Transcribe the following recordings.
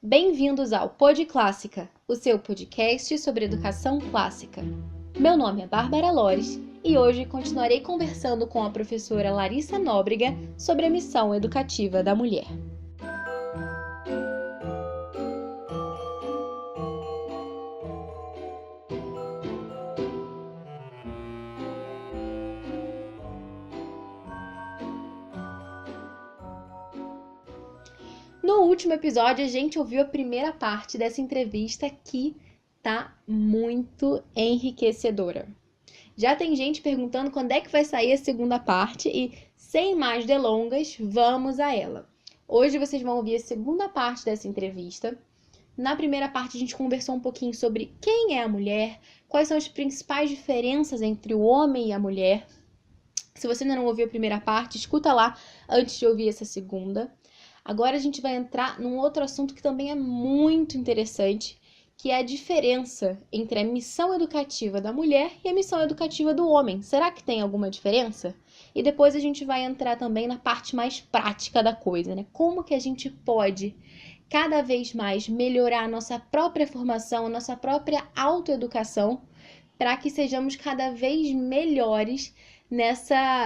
Bem-vindos ao Pod Clássica, o seu podcast sobre educação clássica. Meu nome é Bárbara Lores e hoje continuarei conversando com a professora Larissa Nóbrega sobre a missão educativa da mulher. No último episódio, a gente ouviu a primeira parte dessa entrevista que tá muito enriquecedora. Já tem gente perguntando quando é que vai sair a segunda parte e, sem mais delongas, vamos a ela. Hoje vocês vão ouvir a segunda parte dessa entrevista. Na primeira parte, a gente conversou um pouquinho sobre quem é a mulher, quais são as principais diferenças entre o homem e a mulher. Se você ainda não ouviu a primeira parte, escuta lá antes de ouvir essa segunda. Agora a gente vai entrar num outro assunto que também é muito interessante, que é a diferença entre a missão educativa da mulher e a missão educativa do homem. Será que tem alguma diferença? E depois a gente vai entrar também na parte mais prática da coisa, né? Como que a gente pode cada vez mais melhorar a nossa própria formação, a nossa própria autoeducação, para que sejamos cada vez melhores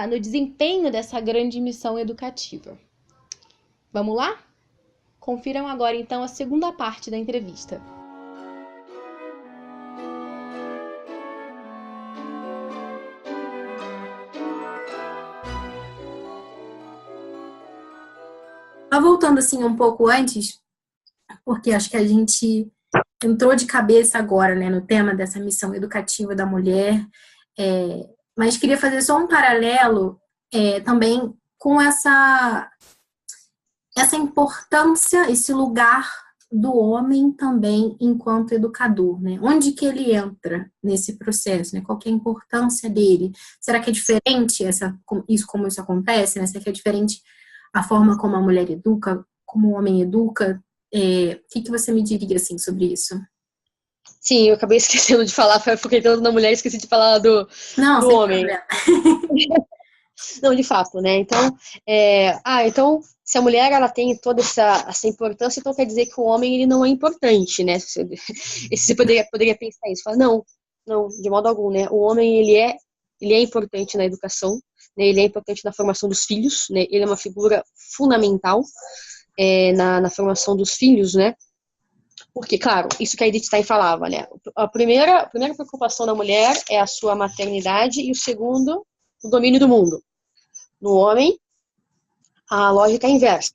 no desempenho dessa grande missão educativa. Vamos lá? Confiram agora então a segunda parte da entrevista. Voltando assim um pouco antes, porque acho que a gente entrou de cabeça agora, né, no tema dessa missão educativa da mulher, mas queria fazer só um paralelo também com essa importância, esse lugar do homem também enquanto educador, né? Onde que ele entra nesse processo, né? Qual que é a importância dele? Será que é diferente como isso acontece, né? Será que é diferente a forma como a mulher educa, como o homem educa? O que você me diria, assim, sobre isso? Sim, eu acabei esquecendo de falar, foquei tanto na mulher, esqueci de falar do Não, sem homem. problema. Não, de fato, né? Então, se a mulher ela tem toda essa importância, então quer dizer que o homem ele não é importante, né? Você poderia pensar isso. Falar, não, de modo algum, né? O homem ele é importante na educação, né? Ele é importante na formação dos filhos, né? Ele é uma figura fundamental na formação dos filhos, né? Porque, claro, isso que a Edith Stein falava, né? A primeira preocupação da mulher é a sua maternidade e o segundo, o domínio do mundo. No homem, a lógica é inversa.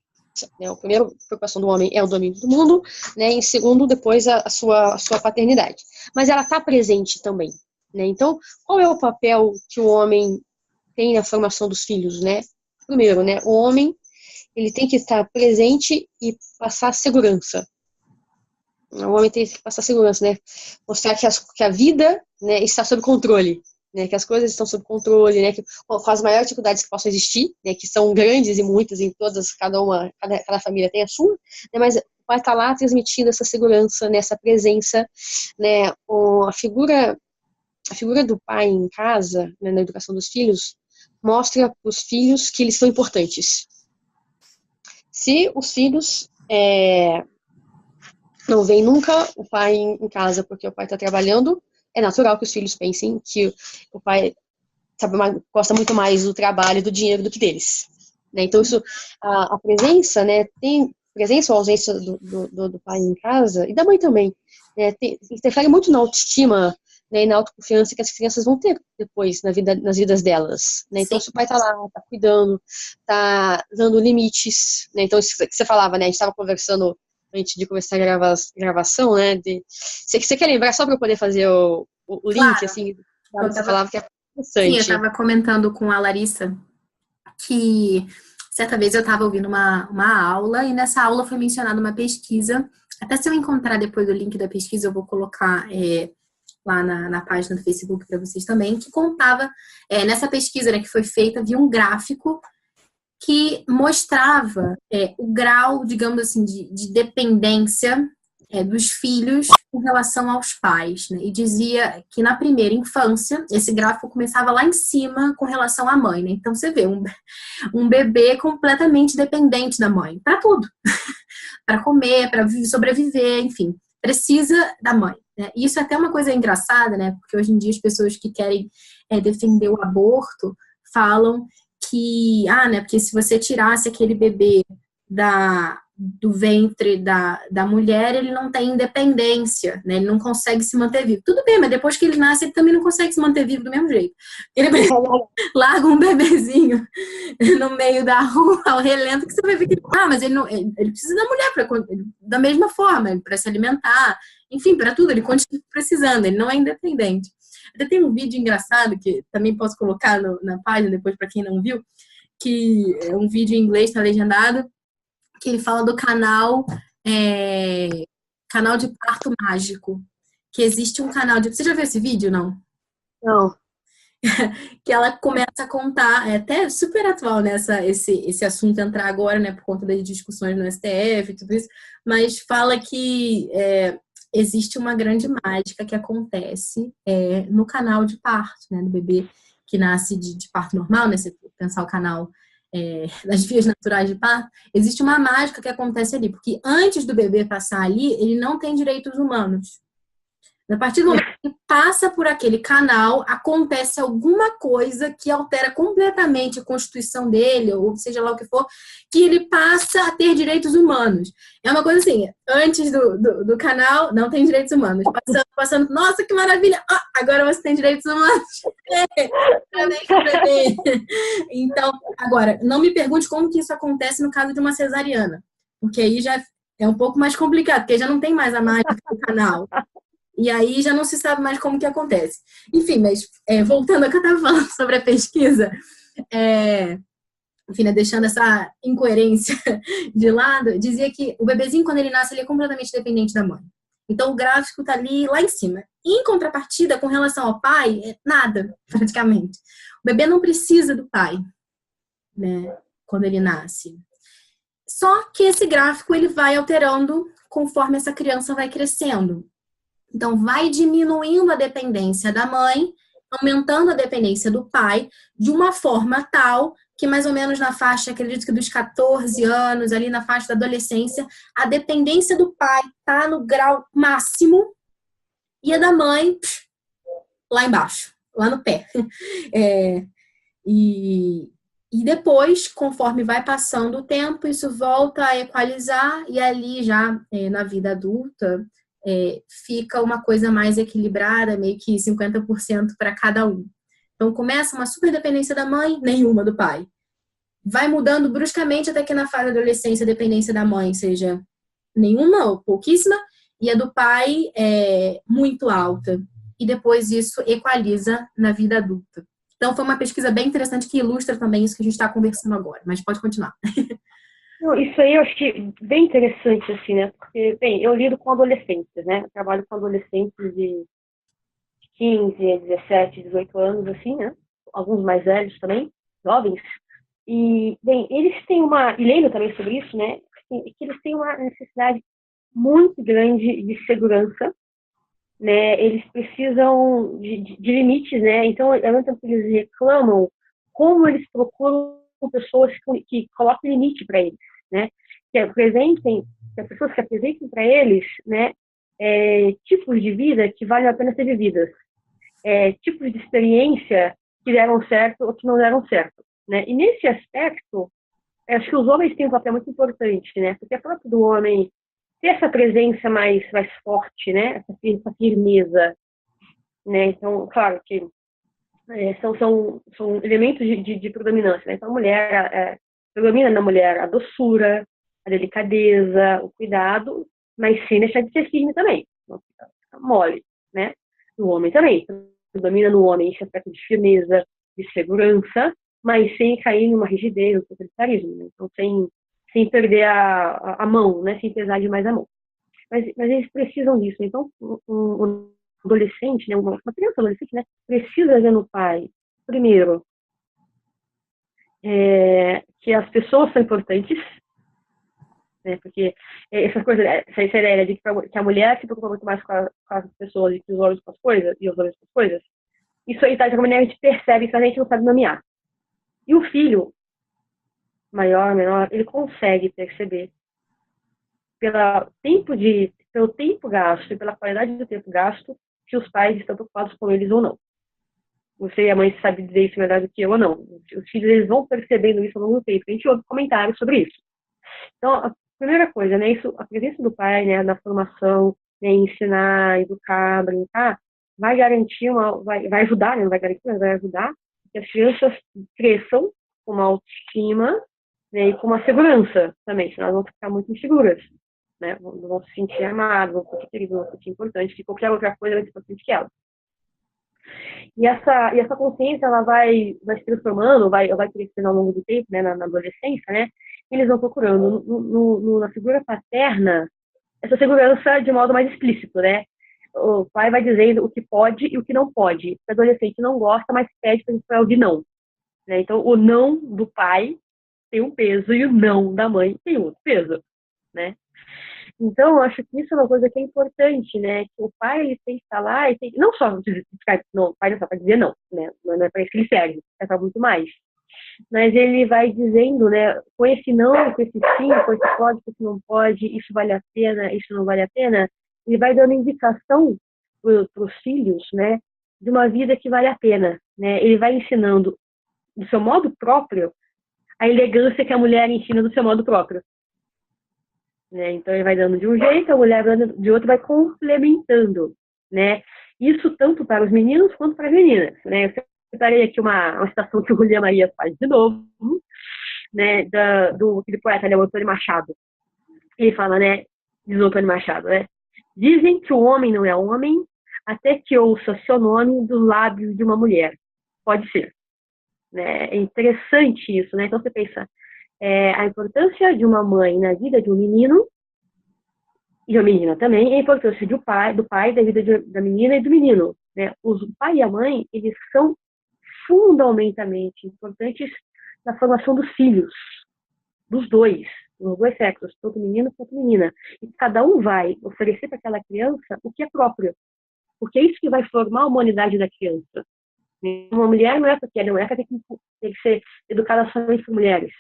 Né? A primeira preocupação do homem é o domínio do mundo, né? Em segundo, depois a sua paternidade. Mas ela está presente também. Né? Então, qual é o papel que o homem tem na formação dos filhos? Né? Primeiro, né? O homem ele tem que estar presente e passar segurança. O homem tem que passar segurança, né? Mostrar que a vida, né, está sob controle, né? Que as coisas estão sob controle, né? Com as maiores dificuldades que possam existir, né? Que são grandes e muitas em todas, cada família tem a sua, né? Mas vai estar lá transmitindo essa segurança, né? Essa presença, né? A figura do pai em casa, né, na educação dos filhos, mostra para os filhos que eles são importantes. Se os filhos não vem nunca o pai em casa porque o pai está trabalhando, é natural que os filhos pensem que o pai gosta muito mais do trabalho e do dinheiro do que deles. Né? Então, a presença, né, tem presença ou ausência do pai em casa, e da mãe também, né, interfere muito na autoestima, né, e na autoconfiança que as crianças vão ter depois nas vidas delas. Né? Então, se o pai está lá, está cuidando, está dando limites, né? Então, isso que você falava, né, a gente estava conversando antes de começar a gravação, né? Você quer lembrar só para eu poder fazer o link, Claro. assim, você falava que é interessante. Sim, eu estava comentando com a Larissa que certa vez eu estava ouvindo uma aula e nessa aula foi mencionada uma pesquisa. Até se eu encontrar depois o link da pesquisa, eu vou colocar lá na página do Facebook para vocês também, que contava, nessa pesquisa, né, que foi feita, havia um gráfico que mostrava o grau, digamos assim, de dependência dos filhos com relação aos pais, né? E dizia que na primeira infância, esse gráfico começava lá em cima com relação à mãe, né? Então você vê um bebê completamente dependente da mãe, para tudo. Para comer, para sobreviver, enfim, precisa da mãe. Né? E isso é até uma coisa engraçada, né? Porque hoje em dia as pessoas que querem defender o aborto falam que, né? Porque se você tirasse aquele bebê do ventre da mulher, ele não tem independência, né? Ele não consegue se manter vivo. Tudo bem, mas depois que ele nasce, ele também não consegue se manter vivo do mesmo jeito. Ele larga um bebezinho no meio da rua, ao relento, que você vai ver que mas ele precisa da mulher da mesma forma, para se alimentar, enfim, para tudo, ele continua precisando, ele não é independente. Até tem um vídeo engraçado que também posso colocar na página depois para quem não viu, que é um vídeo em inglês, está legendado, que ele fala do canal de parto mágico, que existe um canal de... Você já viu esse vídeo, não? Não. Que ela começa a contar, é até super atual, né, esse assunto entrar agora, né, por conta das discussões no STF e tudo isso, mas fala que existe uma grande mágica que acontece no canal de parto, né, do bebê que nasce de parto normal, né, se pensar o canal das vias naturais de parto, existe uma mágica que acontece ali, porque antes do bebê passar ali, ele não tem direitos humanos. A partir do momento que ele passa por aquele canal, acontece alguma coisa que altera completamente a constituição dele, ou seja lá o que for, que ele passa a ter direitos humanos. É uma coisa assim, antes do canal, não tem direitos humanos. Passando, nossa, que maravilha! Agora você tem direitos humanos. Então, agora, não me pergunte como que isso acontece no caso de uma cesariana, porque aí já é um pouco mais complicado, porque já não tem mais a mágica do canal. E aí já não se sabe mais como que acontece. Enfim, mas voltando ao que eu estava falando sobre a pesquisa, enfim, né, deixando essa incoerência de lado, dizia que o bebezinho, quando ele nasce, ele é completamente dependente da mãe. Então, o gráfico está ali, lá em cima. Em contrapartida, com relação ao pai, nada, praticamente. O bebê não precisa do pai, né, quando ele nasce. Só que esse gráfico, ele vai alterando conforme essa criança vai crescendo. Então, vai diminuindo a dependência da mãe, aumentando a dependência do pai, de uma forma tal que mais ou menos na faixa, acredito que dos 14 anos, ali na faixa da adolescência, a dependência do pai está no grau máximo e a da mãe lá embaixo, lá no pé. E depois, conforme vai passando o tempo, isso volta a equalizar e ali já na vida adulta fica uma coisa mais equilibrada, meio que 50% para cada um. Então começa uma super dependência da mãe, nenhuma do pai. Vai mudando bruscamente até que na fase da adolescência a dependência da mãe seja nenhuma ou pouquíssima e a do pai é muito alta. E depois isso equaliza na vida adulta. Então foi uma pesquisa bem interessante que ilustra também isso que a gente está conversando agora. Mas pode continuar. Não, isso aí eu achei bem interessante, assim, né? Porque, bem, eu lido com adolescentes, né? Eu trabalho com adolescentes de 15, 17, 18 anos, assim, né? Alguns mais velhos também, jovens. E, bem, eles têm e lendo também sobre isso, né? Que eles têm uma necessidade muito grande de segurança, né? Eles precisam de limites, né? Então, ao mesmo tempo que eles reclamam, como eles procuram pessoas que coloquem limite para eles, né? Que as pessoas que apresentem para eles, né? Tipos de vida que valem a pena ser vividas, tipos de experiência que deram certo ou que não deram certo, né? E nesse aspecto, acho que os homens têm um papel muito importante, né? Porque é próprio do homem ter essa presença mais forte, né? Essa firmeza, né? Então, claro que são elementos de predominância, né? Então, a mulher predomina na mulher a doçura, a delicadeza, o cuidado, mas sem deixar de ser firme também, não fica mole, né? O homem também predomina no homem esse aspecto de firmeza, de segurança, mas sem cair numa rigidez, no totalitarismo, né? Então, sem perder a mão, né? Sem pesar demais a mão. Mas eles precisam disso. Então, um adolescente, né? Uma criança adolescente, né? Precisa ver no pai, primeiro, que as pessoas são importantes, né? Porque essas coisas, essa ideia de que a mulher se preocupa muito mais com as pessoas e que os homens com as coisas, e os homens com as coisas, isso aí, tá, de alguma maneira, a gente percebe, isso a gente não sabe nomear. E o filho, maior, menor, ele consegue perceber pelo tempo gasto e pela qualidade do tempo gasto que os pais estão preocupados com eles ou não. Você e a mãe sabem dizer isso melhor do que eu ou não. Os filhos, eles vão percebendo isso ao longo do tempo. A gente ouve comentários sobre isso. Então, a primeira coisa, né, isso, a presença do pai, né, na formação, né, ensinar, educar, brincar, vai garantir vai ajudar, né, não vai garantir, mas vai ajudar que as crianças cresçam com uma autoestima, né, e com uma segurança também, senão elas vão ficar muito inseguras, né, não vão se sentir amadas, vão se sentir queridas, vão se sentir importantes, que qualquer outra coisa vai ser importante que elas. E essa consciência, ela vai se transformando, vai crescendo ao longo do tempo, né, na adolescência, né, eles vão procurando na figura paterna essa segurança de modo mais explícito, né? O pai vai dizendo o que pode e o que não pode. O adolescente não gosta, mas pede para a gente ouvir não, né? Então, o não do pai tem um peso e o não da mãe tem outro peso, né? Então, eu acho que isso é uma coisa que é importante, né? Que o pai, ele tem que estar lá e tem não só ficar, não, o pai não só para dizer não, né? Não é para isso que ele serve, é para muito mais. Mas ele vai dizendo, né, com esse não, com esse sim, com esse pode, com esse não pode, isso vale a pena, isso não vale a pena, ele vai dando indicação para os filhos, né, de uma vida que vale a pena, né, ele vai ensinando do seu modo próprio a elegância que a mulher ensina do seu modo próprio, né, então ele vai dando de um jeito, a mulher dando de outro, vai complementando, né, isso tanto para os meninos quanto para as meninas, né, eu separei aqui uma citação que o Julia Maria faz de novo, né, do poeta, né, o Antônio Machado. Ele fala, né, diz o Antônio Machado, né, dizem que o homem não é homem até que ouça seu nome dos lábios de uma mulher. Pode ser. Né? É interessante isso, né? Então você pensa, a importância de uma mãe na vida de um menino e de uma menina também, a importância do pai da vida da menina e do menino. Né? O pai e a mãe, eles são fundamentalmente importantes na formação dos filhos, dos dois sexos, tanto menino quanto menina. E cada um vai oferecer para aquela criança o que é próprio, porque é isso que vai formar a humanidade da criança. Uma mulher não é porque ela tem que ser educada somente por mulheres,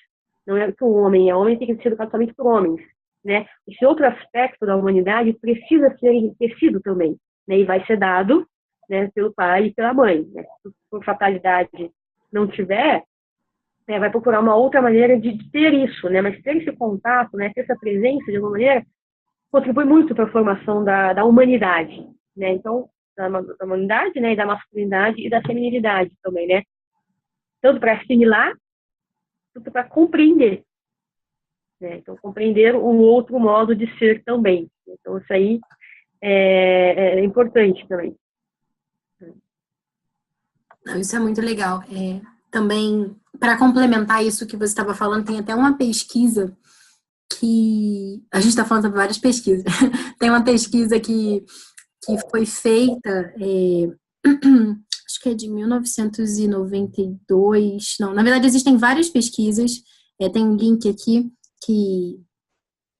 não é que um homem tem que ser educado somente por homens. Né? Esse outro aspecto da humanidade precisa ser enriquecido também, né? E vai ser dado, né, pelo pai e pela mãe. Né? Se por fatalidade não tiver, vai procurar uma outra maneira de ter isso, né? Mas ter esse contato, né, ter essa presença de alguma maneira, contribui muito para a formação da humanidade, né? Então, da humanidade, né, e da masculinidade e da feminilidade também, né? Tanto para assimilar, quanto para compreender. Né? Então, compreender um outro modo de ser também. Então, isso aí é importante também. Isso é muito legal. Também, para complementar isso que você estava falando, tem até uma pesquisa que... A gente está falando sobre várias pesquisas. Tem uma pesquisa que foi feita, acho que é de 1992. Não, na verdade, existem várias pesquisas. Tem um link aqui que,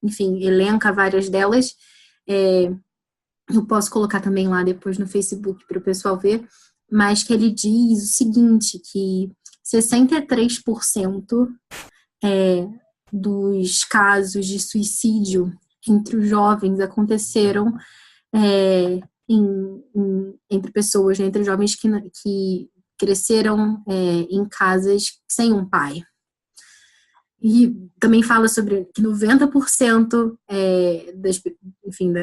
enfim, elenca várias delas. Eu posso colocar também lá depois no Facebook para o pessoal ver. Mas que ele diz o seguinte, que 63% dos casos de suicídio entre os jovens aconteceram entre pessoas, né, entre jovens que cresceram em casas sem um pai. E também fala sobre que 90%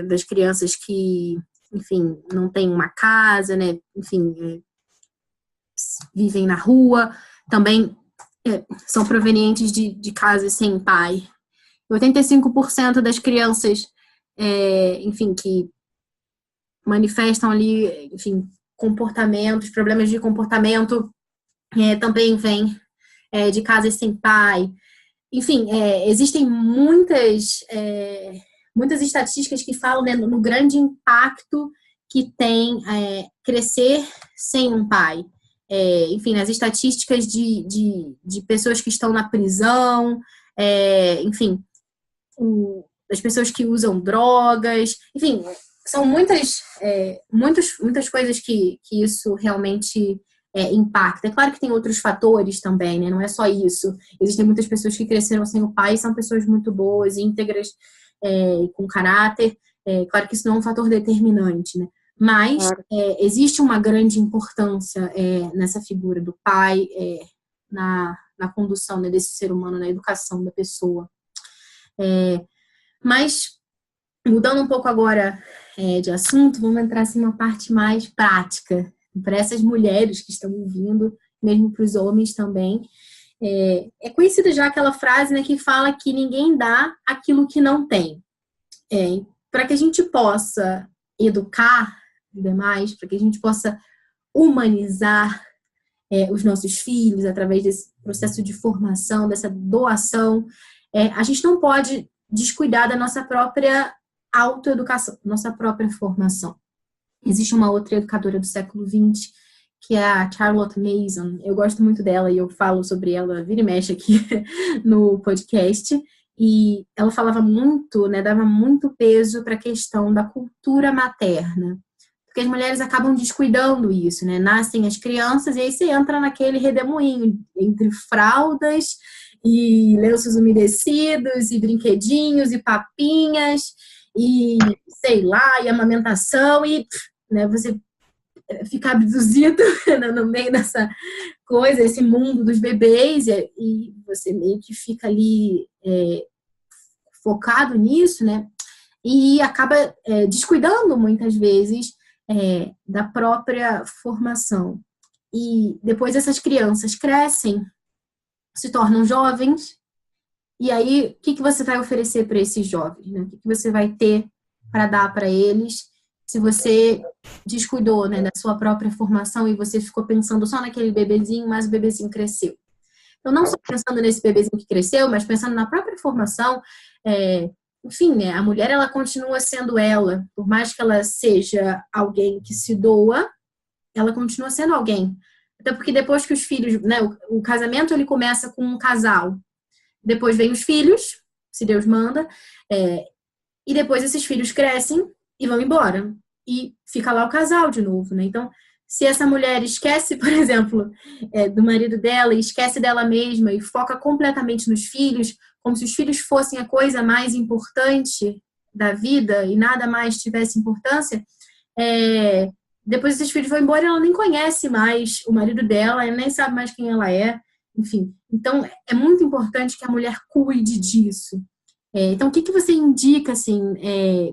das crianças que, enfim, não têm uma casa, né, enfim, vivem na rua, também são provenientes de casas sem pai. 85% das crianças, enfim, que manifestam ali, enfim, problemas de comportamento, também vêm de casas sem pai. Enfim, existem muitas estatísticas que falam, né, no grande impacto que tem crescer sem um pai. Enfim, nas estatísticas de pessoas que estão na prisão, enfim, das pessoas que usam drogas, enfim, são muitas coisas que isso realmente impacta. É claro que tem outros fatores também, né? Não é só isso. Existem muitas pessoas que cresceram sem o pai e são pessoas muito boas, íntegras, com caráter. Claro que isso não é um fator determinante, né? Mas existe uma grande importância nessa figura do pai, na condução, né, desse ser humano, na educação da pessoa. Mas, mudando um pouco agora de assunto, vamos entrar assim, numa parte mais prática, para essas mulheres que estão ouvindo, mesmo para os homens também. É conhecida já aquela frase, né, que fala que ninguém dá aquilo que não tem. Para que a gente possa educar os demais, para que a gente possa humanizar os nossos filhos através desse processo de formação, dessa doação, a gente não pode descuidar da nossa própria autoeducação, nossa própria formação. Existe uma outra educadora do século XX, que é a Charlotte Mason. Eu gosto muito dela e eu falo sobre ela, vira e mexe aqui no podcast. E ela falava muito, né, dava muito peso para a questão da cultura materna. Porque as mulheres acabam descuidando isso, né? Nascem as crianças e aí você entra naquele redemoinho entre fraldas e lenços umedecidos e brinquedinhos e papinhas e sei lá, e amamentação e, né, você fica abduzido no meio dessa coisa, esse mundo dos bebês e você meio que fica ali focado nisso, né? E acaba descuidando muitas vezes da própria formação. E depois essas crianças crescem, se tornam jovens, e aí o que você vai oferecer para esses jovens? Né? O que você vai ter para dar para eles se você descuidou, né, da sua própria formação e você ficou pensando só naquele bebezinho, mas o bebezinho cresceu. Então, não só pensando nesse bebezinho que cresceu, mas pensando na própria formação, enfim, né, a mulher ela continua sendo ela, por mais que ela seja alguém que se doa, ela continua sendo alguém. Até porque depois que os filhos, né, o casamento ele começa com um casal, depois vem os filhos, se Deus manda, e depois esses filhos crescem e vão embora. E fica lá o casal de novo, né? Então, se essa mulher esquece, por exemplo, do marido dela e esquece dela mesma e foca completamente nos filhos, como se os filhos fossem a coisa mais importante da vida e nada mais tivesse importância, depois esses filhos vão embora e ela nem conhece mais o marido dela, ela nem sabe mais quem ela é, enfim. Então, é muito importante que a mulher cuide disso. Então, o que você indica, assim,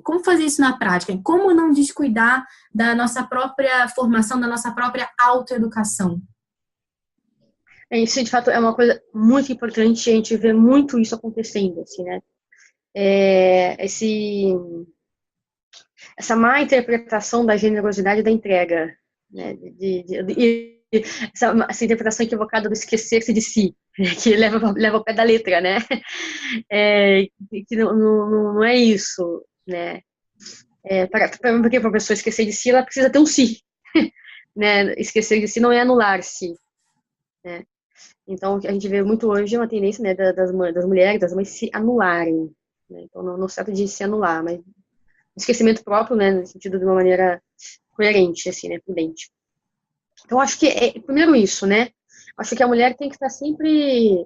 como fazer isso na prática? Como não descuidar da nossa própria formação, da nossa própria autoeducação? Isso, de fato, é uma coisa muito importante, a gente vê muito isso acontecendo, assim, né? Essa má interpretação da generosidade da entrega, né? Essa interpretação equivocada do esquecer-se de si, que leva ao pé da letra, né? Que não é isso, né? Porque para a pessoa esquecer de si, ela precisa ter um si, né? Esquecer de si não é anular-se, né? Então, a gente vê muito hoje uma tendência, né, das mulheres, das mães se anularem, né? Então, não se trata de se anular, mas esquecimento próprio, né, no sentido de uma maneira coerente, assim, né, prudente. Então, acho que primeiro isso, né? Acho que a mulher tem que estar sempre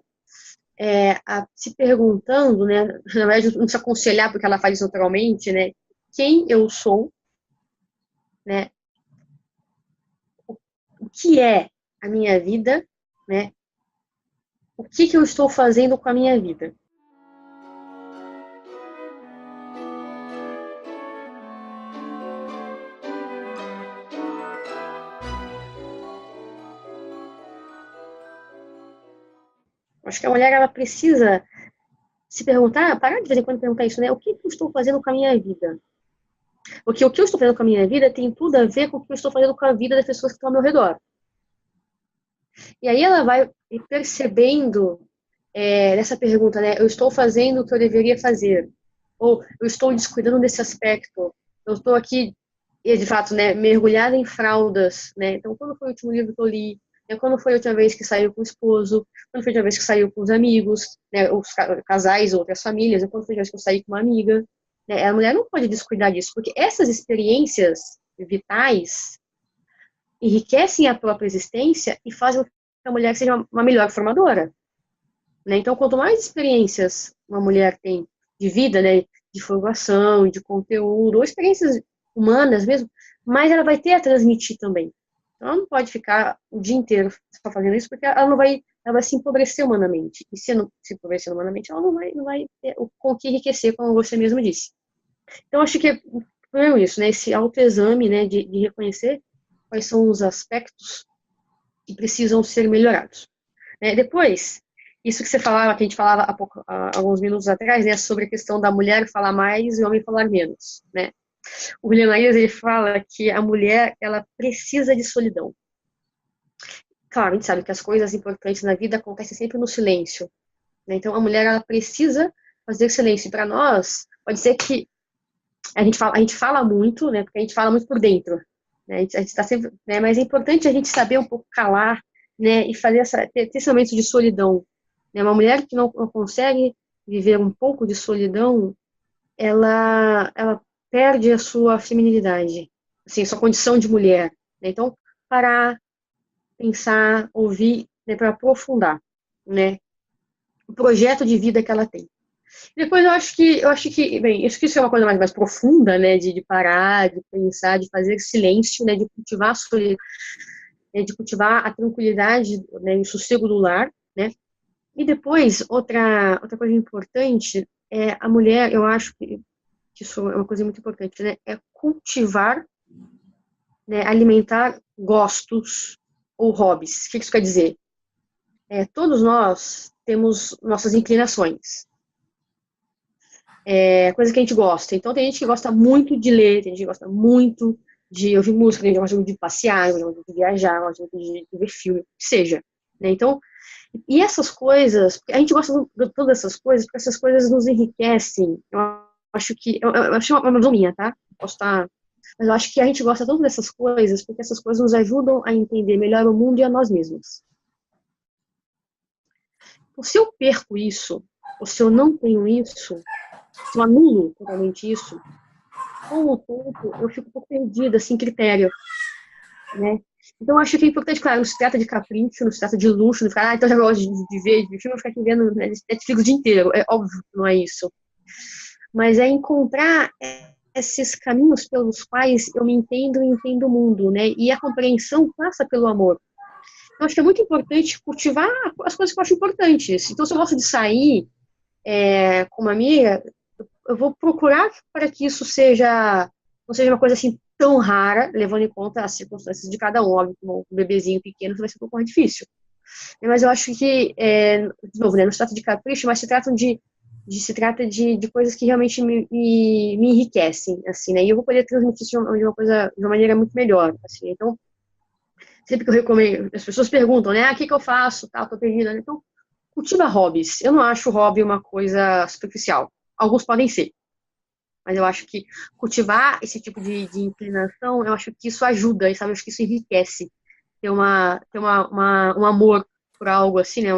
se perguntando, né? Na verdade, não precisa aconselhar porque ela faz isso naturalmente, né? Quem eu sou, né? O que é a minha vida, né? O que eu estou fazendo com a minha vida? Acho que a mulher, ela precisa se perguntar, parar de vez em quando perguntar isso, né? O que eu estou fazendo com a minha vida? Porque o que eu estou fazendo com a minha vida tem tudo a ver com o que eu estou fazendo com a vida das pessoas que estão ao meu redor. E aí ela vai percebendo nessa pergunta, né? Eu estou fazendo o que eu deveria fazer? Ou eu estou descuidando desse aspecto? Eu estou aqui, de fato, né, mergulhada em fraldas, né? Então, quando foi o último livro que eu li? né? Quando foi a última vez que saiu com o esposo, quando foi a última vez que saiu com os amigos, né? Os casais, outras famílias, quando foi a última vez que eu saí com uma amiga, né? A mulher não pode descuidar disso, porque essas experiências vitais enriquecem a própria existência e fazem com que a mulher seja uma melhor formadora, né? Então, quanto mais experiências uma mulher tem de vida, né, de formação, de conteúdo, ou experiências humanas mesmo, mais ela vai ter a transmitir também. Então, ela não pode ficar o dia inteiro só fazendo isso, porque ela vai se empobrecer humanamente. E se não se empobrecer humanamente, ela não vai ter com o que enriquecer, como você mesmo disse. Então, acho que é isso, né, esse autoexame, né, de reconhecer quais são os aspectos que precisam ser melhorados. Depois, isso que você falava, que a gente falava há alguns minutos atrás, né, sobre a questão da mulher falar mais e o homem falar menos, né? O William Ayres, ele fala que a mulher, ela precisa de solidão. Claro, a gente sabe que as coisas importantes na vida acontecem sempre no silêncio, né? Então, a mulher, ela precisa fazer silêncio. Para nós, pode ser que a gente fala muito, né? Porque a gente fala muito por dentro, né? A gente está sempre, né? Mas é importante a gente saber um pouco calar, né? E fazer ter esse momento de solidão. Né? Uma mulher que não consegue viver um pouco de solidão, ela perde a sua feminilidade, assim, sua condição de mulher. Né? Então, parar, pensar, ouvir, né? Para aprofundar, né? O projeto de vida que ela tem. Depois eu acho que, bem, isso é uma coisa mais profunda, né, de parar, de pensar, de fazer silêncio, né, de cultivar a solidão, né, de cultivar a tranquilidade, né, e o sossego do lar, né. E depois, outra coisa importante é a mulher, eu acho que isso é uma coisa muito importante, né, é cultivar, né, alimentar gostos ou hobbies. O que isso quer dizer? Todos nós temos nossas inclinações. Coisa que a gente gosta. Então, tem gente que gosta muito de ler, tem gente que gosta muito de ouvir música, tem gente que gosta muito de passear, gosta muito de viajar, gosta muito de ver filme, o que seja. Né? Então, e essas coisas, a gente gosta de todas essas coisas, porque essas coisas nos enriquecem. Eu acho uma visão minha, tá? Posso estar... Mas eu acho que a gente gosta tanto dessas coisas, porque essas coisas nos ajudam a entender melhor o mundo e a nós mesmos. Então, se eu perco isso, ou se eu não tenho isso, se eu anulo totalmente isso, com o tempo eu fico um pouco perdida, sem critério, né? Então, acho que é importante, claro, não se trata de capricho, não se trata de luxo, não ficar, então eu já gosto de ver filme, eu vou ficar aqui vendo Netflix o dia inteiro. É óbvio que não é isso. Mas é encontrar esses caminhos pelos quais eu me entendo e entendo o mundo, né? E a compreensão passa pelo amor. Então, acho que é muito importante cultivar as coisas que eu acho importantes. Então, se eu gosto de sair com uma amiga, eu vou procurar para que isso não seja uma coisa assim tão rara, levando em conta as circunstâncias de cada um. Óbvio, com um bebezinho pequeno vai ser um pouco mais difícil. Mas eu acho que, de novo, né, não se trata de capricho, mas se trata de coisas que realmente me enriquecem, assim, né? E eu vou poder transmitir isso de uma maneira muito melhor, assim. Então, sempre que eu recomendo, as pessoas perguntam, né? O que eu faço? Tá, tô perdida. Então, cultiva hobbies. Eu não acho hobby uma coisa superficial. Alguns podem ser. Mas eu acho que cultivar esse tipo de inclinação, eu acho que isso ajuda, sabe? Eu acho que isso enriquece. Ter um amor por algo assim, né?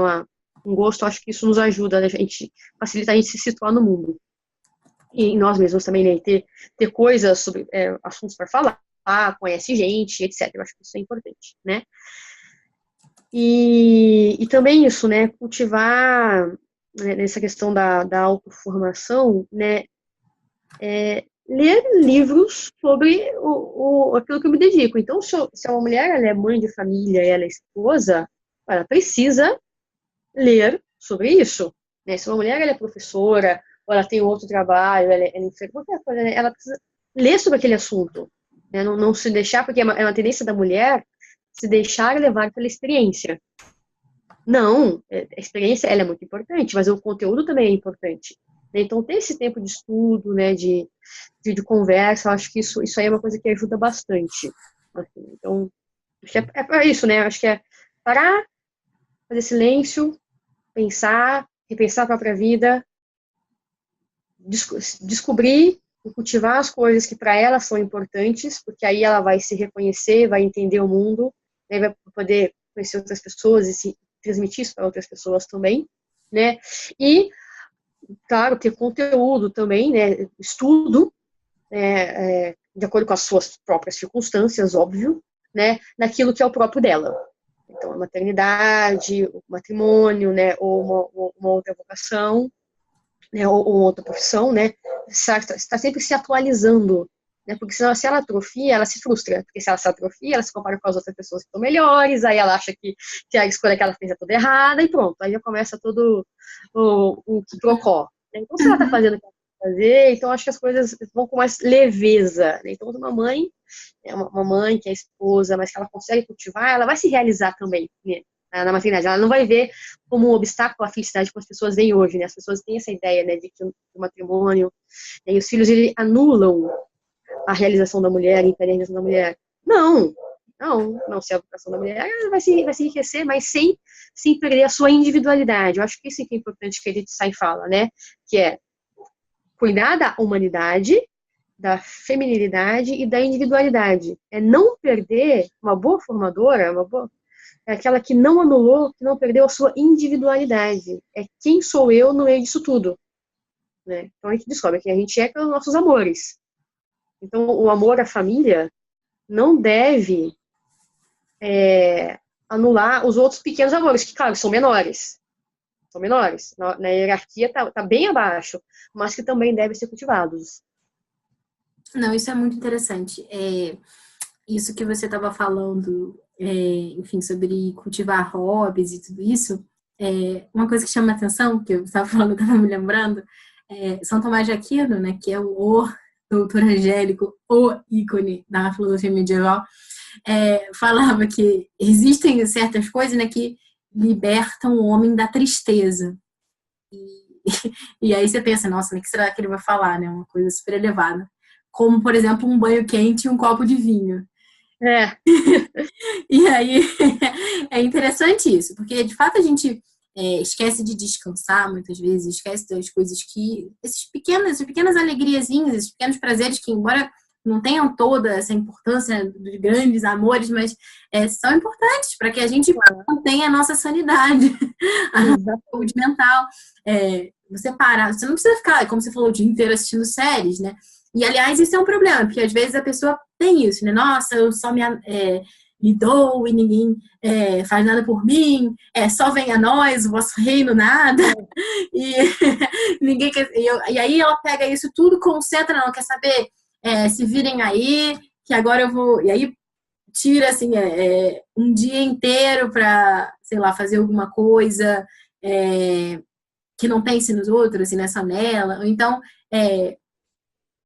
Um gosto, eu acho que isso nos ajuda, né? Facilita a gente se situar no mundo. E em nós mesmos também, né? Ter coisas sobre assuntos para falar, conhece gente, etc. Eu acho que isso é importante, né? E também isso, né? Cultivar, né, nessa questão da autoformação, né? Ler livros sobre aquilo que eu me dedico. Então, se uma mulher ela é mãe de família, ela é esposa, ela precisa ler sobre isso. Né? Se uma mulher ela é professora, ou ela tem outro trabalho, ela é enfermeira, qualquer coisa, né? Ela precisa ler sobre aquele assunto. Né? Não se deixar, porque é uma tendência da mulher se deixar levar pela experiência. Não, a experiência ela é muito importante, mas o conteúdo também é importante. Então, ter esse tempo de estudo, né, de conversa, eu acho que isso aí é uma coisa que ajuda bastante. Assim. Então, acho que é isso, né? Acho que é parar, fazer silêncio, pensar, repensar a própria vida, descobrir e cultivar as coisas que para ela são importantes, porque aí ela vai se reconhecer, vai entender o mundo, né, vai poder conhecer outras pessoas e se transmitir isso para outras pessoas também, né? E, claro, ter conteúdo também, né? Estudo, de acordo com as suas próprias circunstâncias, óbvio, né? Naquilo que é o próprio dela. Então, a maternidade, o matrimônio, né? Ou uma outra vocação, né? Ou outra profissão, né? Está sempre se atualizando, né? Porque senão, se ela atrofia, ela se frustra. Porque se ela se atrofia, ela se compara com as outras pessoas que estão melhores, aí ela acha que a escolha que ela fez é toda errada, e pronto. Aí já começa todo o quiprocó. Então, se ela está fazendo o que ela tem que fazer, então acho que as coisas vão com mais leveza, né? Então, uma mãe, uma mãe que é esposa, mas que ela consegue cultivar, ela vai se realizar também, né? Na maternidade. Ela não vai ver como um obstáculo à felicidade como as pessoas veem hoje, né? As pessoas têm essa ideia, né, de que o matrimônio, né, e os filhos, ele anulam a realização da mulher, a realização da mulher. Não, se a vocação da mulher vai se enriquecer, mas sem perder a sua individualidade. Eu acho que isso é importante que a gente sai e fala, né? Que é cuidar da humanidade, da feminilidade e da individualidade. É não perder uma boa formadora, é aquela que não anulou, que não perdeu a sua individualidade. É quem sou eu no meio disso tudo. Né? Então a gente descobre que a gente é pelos nossos amores. Então o amor à família não deve anular os outros pequenos amores, que, claro, são menores. São menores. Na hierarquia tá bem abaixo, mas que também devem ser cultivados. Não, isso é muito interessante. Isso que você estava falando, enfim, sobre cultivar hobbies e tudo isso, uma coisa que chama atenção, que eu estava falando, estava me lembrando, São Tomás de Aquino, né, que é o doutor angélico, o ícone da filosofia medieval, falava que existem certas coisas, né, que libertam o homem da tristeza. E aí você pensa, nossa, mas o que será que ele vai falar, né? Uma coisa super elevada. Como, por exemplo, um banho quente e um copo de vinho. E aí é interessante isso, porque de fato a gente esquece de descansar muitas vezes, esquece das coisas que, essas pequenas alegriazinhas, esses pequenos prazeres que, embora não tenham toda essa importância, né, dos grandes amores, mas são importantes para que a gente mantenha a nossa sanidade, a nossa saúde mental. Você não precisa ficar, como você falou, o dia inteiro assistindo séries, né? E, aliás, isso é um problema, porque às vezes a pessoa tem isso, né? Nossa, eu só me dou e ninguém faz nada por mim, só vem a nós, o vosso reino nada. E, ninguém quer, e aí ela pega isso tudo, concentra, não quer saber, se virem aí, que agora eu vou. E aí tira assim, um dia inteiro para, sei lá, fazer alguma coisa que não pense nos outros, assim, nessa nela. Ou então,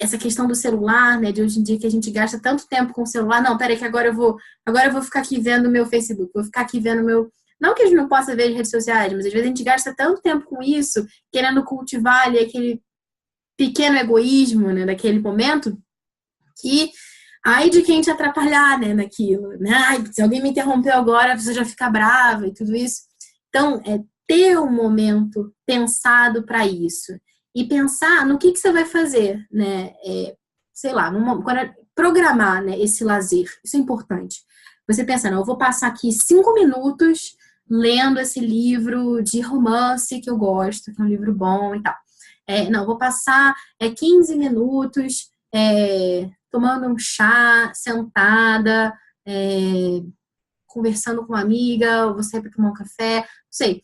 essa questão do celular, né, de hoje em dia que a gente gasta tanto tempo com o celular. Não, peraí que agora eu vou ficar aqui vendo o meu Facebook, vou ficar aqui vendo o meu... Não que a gente não possa ver as redes sociais, mas às vezes a gente gasta tanto tempo com isso, querendo cultivar ali aquele pequeno egoísmo, né, daquele momento, que ai de quem te atrapalhar, né, naquilo, né? Ai, se alguém me interrompeu agora, você já fica brava e tudo isso. Então, ter um momento pensado para isso. E pensar no que você vai fazer, né? Sei lá, programar, né, esse lazer. Isso é importante. Você pensa, não, eu vou passar aqui 5 minutos lendo esse livro de romance que eu gosto, que é um livro bom e tal. Não, eu vou passar 15 minutos tomando um chá, sentada, conversando com uma amiga, ou você vai tomar um café, não sei.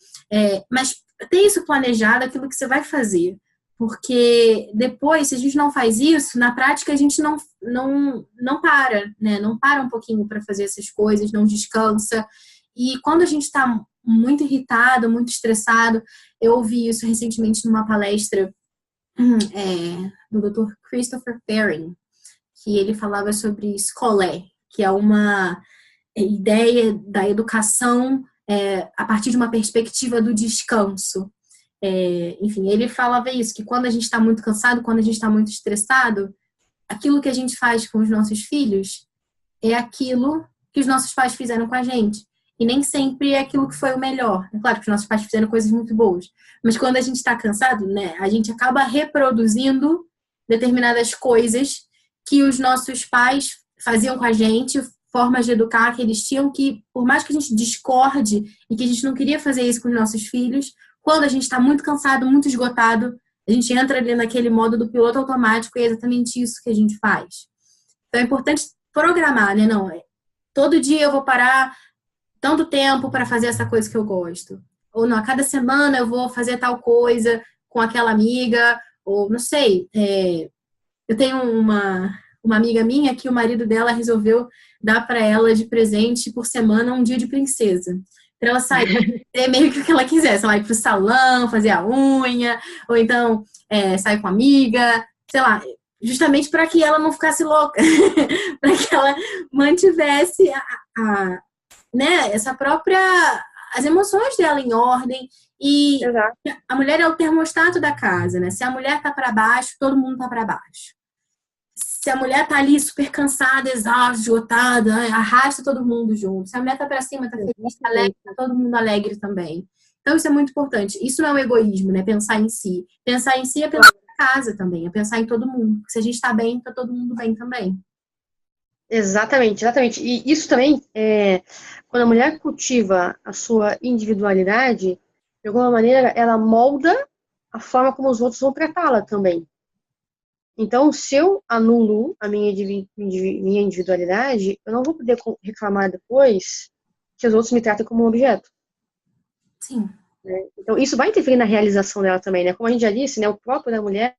Mas ter isso planejado, aquilo que você vai fazer. Porque depois, se a gente não faz isso, na prática a gente não para, né? Não para um pouquinho para fazer essas coisas, não descansa. E quando a gente está muito irritado, muito estressado, eu ouvi isso recentemente numa palestra do Dr. Christopher Perrin, que ele falava sobre escolé, que é uma ideia da educação a partir de uma perspectiva do descanso. Enfim, ele falava isso, que quando a gente está muito cansado, quando a gente está muito estressado, aquilo que a gente faz com os nossos filhos é aquilo que os nossos pais fizeram com a gente. E nem sempre é aquilo que foi o melhor. É claro que os nossos pais fizeram coisas muito boas. Mas quando a gente está cansado, né, a gente acaba reproduzindo determinadas coisas que os nossos pais faziam com a gente, formas de educar que eles tinham que, por mais que a gente discorde e que a gente não queria fazer isso com os nossos filhos, quando a gente está muito cansado, muito esgotado, a gente entra ali naquele modo do piloto automático e é exatamente isso que a gente faz. Então é importante programar, né? Não, todo dia eu vou parar tanto tempo para fazer essa coisa que eu gosto. Ou não, a cada semana eu vou fazer tal coisa com aquela amiga, ou não sei. Eu tenho uma amiga minha que o marido dela resolveu dar para ela de presente por semana um dia de princesa. Para ela sair, meio que o que ela quisesse. Ela ir pro salão, fazer a unha, ou então sair com a amiga, sei lá, justamente para que ela não ficasse louca, para que ela mantivesse né, essa própria, as emoções dela em ordem. E Exato. a mulher é o termostato da casa, né? Se a mulher tá para baixo, todo mundo tá para baixo. Se a mulher tá ali super cansada, exausta, esgotada, arrasta todo mundo junto. Se a mulher tá para cima, tá feliz, tá alegre, tá todo mundo alegre também. Então isso é muito importante. Isso não é o egoísmo, né? Pensar em si. Pensar em si é pensar na casa também, é pensar em todo mundo. Se a gente tá bem, tá todo mundo bem também. Exatamente, exatamente. E isso também, quando a mulher cultiva a sua individualidade, de alguma maneira, ela molda a forma como os outros vão tratá-la também. Então, se eu anulo a minha individualidade, eu não vou poder reclamar depois que os outros me tratem como um objeto. Sim. Né? Então, isso vai interferir na realização dela também, né? Como a gente já disse, né, o próprio da mulher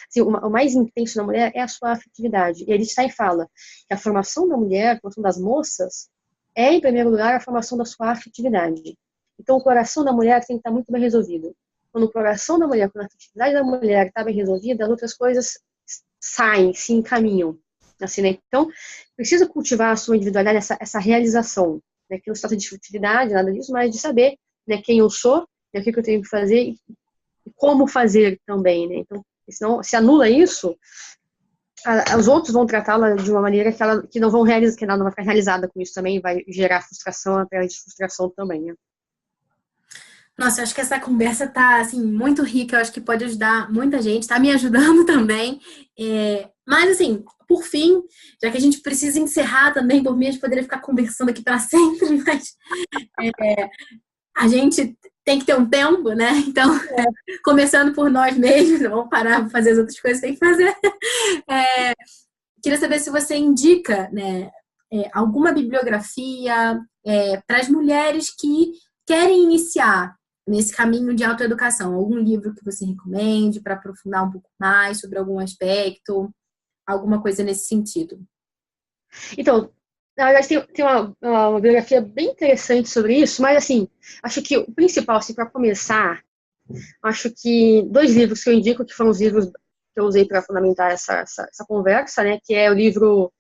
assim, o mais intenso da mulher é a sua afetividade. E ele está e fala que a formação da mulher, a formação das moças, é, em primeiro lugar, a formação da sua afetividade. Então, o coração da mulher tem que estar muito bem resolvido. Quando o coração da mulher, quando a afetividade da mulher está bem resolvida, as outras coisas saem, se encaminham. Assim, né? Então, precisa cultivar a sua individualidade, essa realização, né? Que não se trata de futilidade, nada disso, mas de saber, né, quem eu sou, né, o que eu tenho que fazer e como fazer também, né? Então, senão, se anula isso, os outros vão tratá-la de uma maneira que não vão realizar, que ela não vai ficar realizada com isso também, vai gerar frustração atrás de frustração também, né? Nossa, eu acho que essa conversa tá, assim, muito rica. Eu acho que pode ajudar muita gente. Tá me ajudando também. Mas, assim, por fim, já que a gente precisa encerrar também, por mim, a gente poderia ficar conversando aqui para sempre, mas a gente tem que ter um tempo, né? Então, começando por nós mesmos, não vamos parar para fazer as outras coisas que tem que fazer. Queria saber se você indica, né, alguma bibliografia para as mulheres que querem iniciar nesse caminho de autoeducação. Algum livro que você recomende para aprofundar um pouco mais sobre algum aspecto, alguma coisa nesse sentido. Então, na verdade, tem uma bibliografia bem interessante sobre isso, mas, assim, acho que o principal, assim, para começar, acho que 2 livros que eu indico, que foram os livros que eu usei para fundamentar essa conversa, né, que é o livro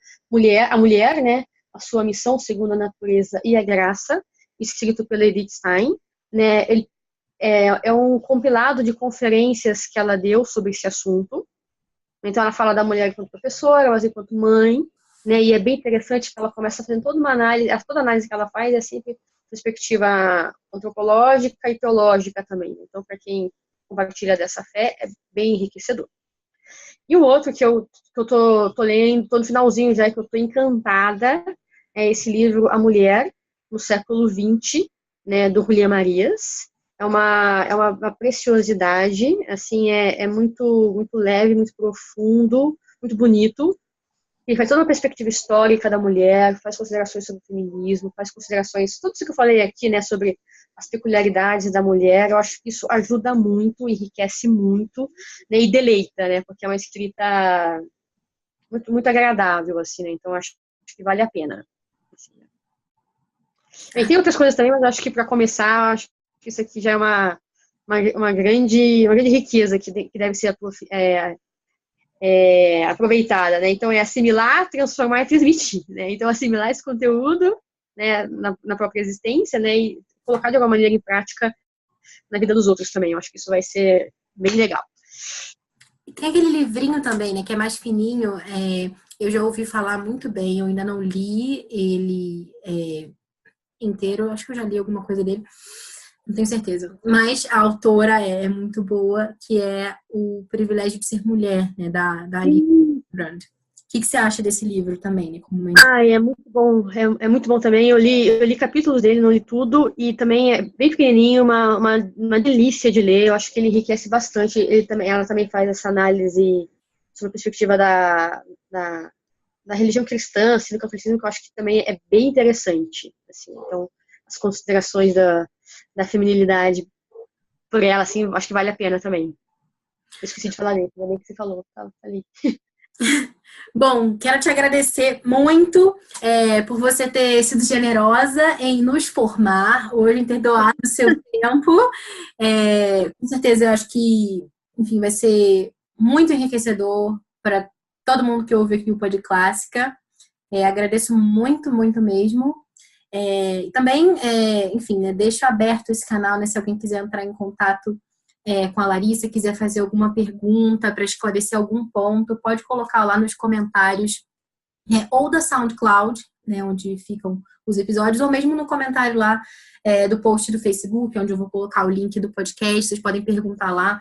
A Mulher, né, A Sua Missão Segundo a Natureza e a Graça, escrito pela Edith Stein, né, ele é um compilado de conferências que ela deu sobre esse assunto. Então, ela fala da mulher enquanto professora, mas enquanto mãe, né? E é bem interessante que ela começa fazendo toda a análise que ela faz é sempre perspectiva antropológica e teológica também. Então, para quem compartilha dessa fé, é bem enriquecedor. E o outro que eu tô lendo, tô no finalzinho já, que eu tô encantada, é esse livro A Mulher no Século XX, né, do Julián Marías. É uma preciosidade, assim, é muito, muito leve, muito profundo, muito bonito. Ele faz toda uma perspectiva histórica da mulher, faz considerações sobre o feminismo, faz considerações, tudo isso que eu falei aqui, né, sobre as peculiaridades da mulher. Eu acho que isso ajuda muito, enriquece muito, né, e deleita, né, porque é uma escrita muito, muito agradável, assim, né, então acho que vale a pena. Assim, né. E tem outras coisas também, mas acho que para começar, acho que isso aqui já é uma grande riqueza que deve ser aproveitada, né? Então, é assimilar, transformar e transmitir, né? Então, assimilar esse conteúdo, né, na própria existência, né, e colocar de alguma maneira em prática na vida dos outros também. Eu acho que isso vai ser bem legal. E tem aquele livrinho também, né, que é mais fininho. Eu já ouvi falar muito bem, eu ainda não li ele inteiro. Acho que eu já li alguma coisa dele. Não tenho certeza. Mas a autora é muito boa, que é O Privilégio de Ser Mulher, né, da Alice Brand. que você acha desse livro também, né? É muito bom, é muito bom também. Eu li capítulos dele, não li tudo, e também é bem pequenininho, uma delícia de ler. Eu acho que ele enriquece bastante. Ela também faz essa análise sobre a perspectiva da religião cristã, assim, do catolicismo, que eu acho que também é bem interessante. Assim, então, as considerações da feminilidade por ela, assim, eu acho que vale a pena também. Eu esqueci de falar dele, ainda bem que você falou, tá ali. Bom, quero te agradecer muito por você ter sido generosa em nos formar hoje, em ter doado o seu tempo. Com certeza, eu acho que, enfim, vai ser muito enriquecedor para todo mundo que ouve aqui o Pod Clássica. Agradeço muito, muito mesmo. E também, enfim, né, deixo aberto esse canal, né, se alguém quiser entrar em contato com a Larissa, quiser fazer alguma pergunta para esclarecer algum ponto, pode colocar lá nos comentários, ou da SoundCloud, né, onde ficam os episódios, ou mesmo no comentário lá do post do Facebook, onde eu vou colocar o link do podcast, vocês podem perguntar lá.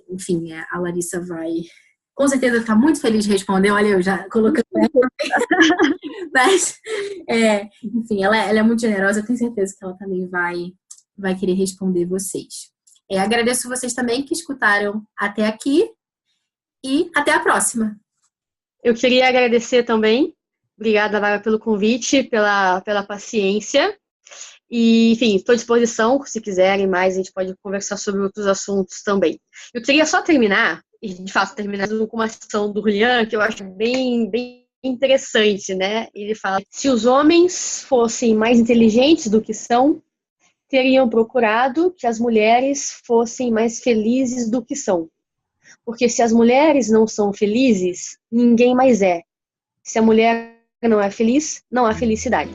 Enfim, a Larissa vai, com certeza, ficar muito feliz de responder. Olha, eu já colocando ela. Mas, enfim, ela é muito generosa, eu tenho certeza que ela também vai querer responder vocês. Agradeço vocês também que escutaram até aqui e até a próxima. Eu queria agradecer também. Obrigada, Lara, pelo convite, pela paciência. E, enfim, estou à disposição, se quiserem mais, a gente pode conversar sobre outros assuntos também. Eu queria só terminar, e de fato terminar com uma citação do Julian, que eu acho bem, bem interessante, né? Ele fala: se os homens fossem mais inteligentes do que são, teriam procurado que as mulheres fossem mais felizes do que são. Porque se as mulheres não são felizes, ninguém mais é. Se a mulher não é feliz, não há felicidade.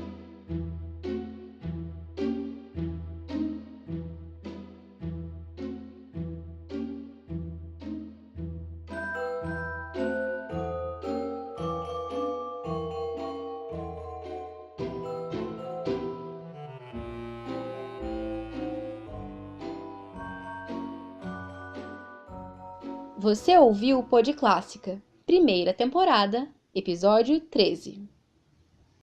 Você ouviu o Pod Clássica, primeira temporada, episódio 13.